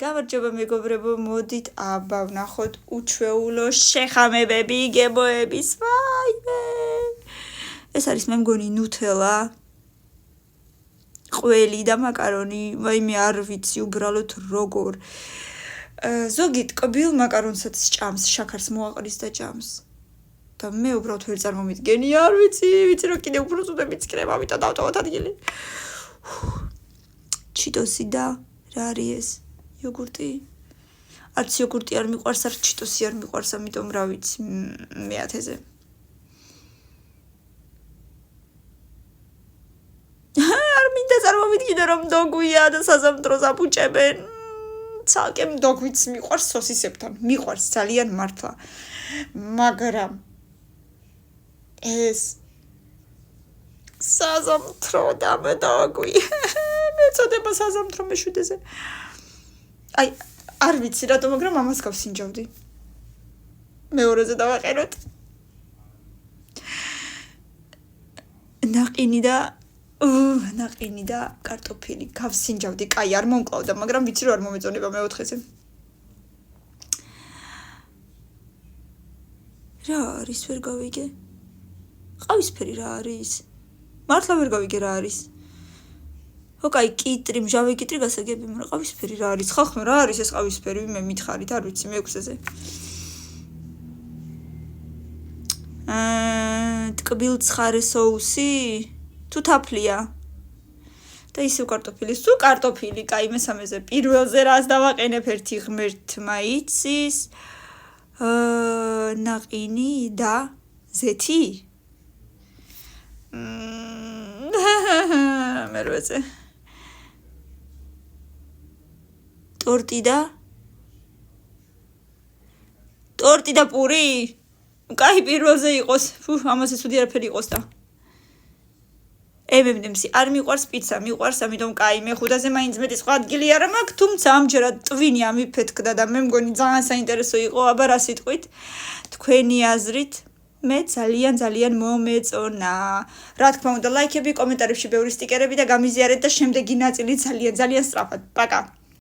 გამარჯობა მეგობრებო, მოდით აბა ვნახოთ უჩვეულო შეხამებები გემოების. ვაიმე. ეს არის მე მგონი ნუთელა, ყველი და მაკარონი, ვაიმე არ ვიცი უბრალოდ როგორ. ზოგი ტკბილ მაკარონსაც ჭამს, შაქარს მოაყრის და ჭამს. და მე უბრალოდ ვერ წარმომიდგენი, არ ვიცი რომ კიდე უფრო ზუსტად მიცხრება, ამიტომ დავტოვოთ ადგილი. ჩიტოსი და რა არის ეს? იოგურტი? არც იოგურტი არ მიყვარს, არც ჩიტოსი არ მიყვარს, ამიტომ რა ვიცი, მეათეზე. არ მინდა წარმოვიდგინე რომ დოგვია და საზამთროს აფუჭებენ. ცალკე დოგვიც მიყვარს სოსისებთან, მიყვარს ძალიან მართლა. მაგრამ ეს საზამთრო და მე დოგვი. მეწოდება საზამთრო მეშვიდეზე. აი, არ ვიცი რატო, მაგრამ ამას გავსინჯავდი. მეორეზე დავაყენოთ. ნაყინი და კარტოფილი გავსინჯავდი. კაი, არ მომკლავდა, მაგრამ ვიცი რომ არ მომეწონება მეოთხეზე. რა არის, ვერ გავიგე? ყავისფერი რა არის? მართლა ვერ გავიგე რა არის. ოკაი, კიტრი, მჟავე კიტრი გასაგები, მაგრამ ყავისფერი რა არის? ხახმე რა არის ეს ყავისფერი? მე მითხარით, არ ვიცი, მეექვსეზე. ტკბილ ცხარე соуსი? თუ თაფლია? და ისევ კარტოფილი, სულ კარტოფილი, კაი, მესამეზე. პირველზე რას დავაყენებ, ერთი ღმერთმა იცის. ნაყინი და ზეთი? მერვეზე. ტორტი და პური? კაი, პირველზე იყოს. ამაზე ცუდი არაფერი იყოს და. M&M-ი არ მიყვარს, პიცა მიყვარს, ამიტომ კაი, მე ხუთაზე მაინც მეტი სხვა ადგილი არ მაქვს, თუმცა ამჯერად ტვინი ამიფეთქდა და მე მგონი ძალიან საინტერესო იყო, აბა რა სიტყვით, თქვენი აზრით, მე ძალიან მომეწონა. რა თქმა უნდა, ლაიქები, კომენტარებში ბევრი სტიკერები და გამიზიარეთ და შემდეგი ნაწილი ძალიან სწრაფად. პაკა.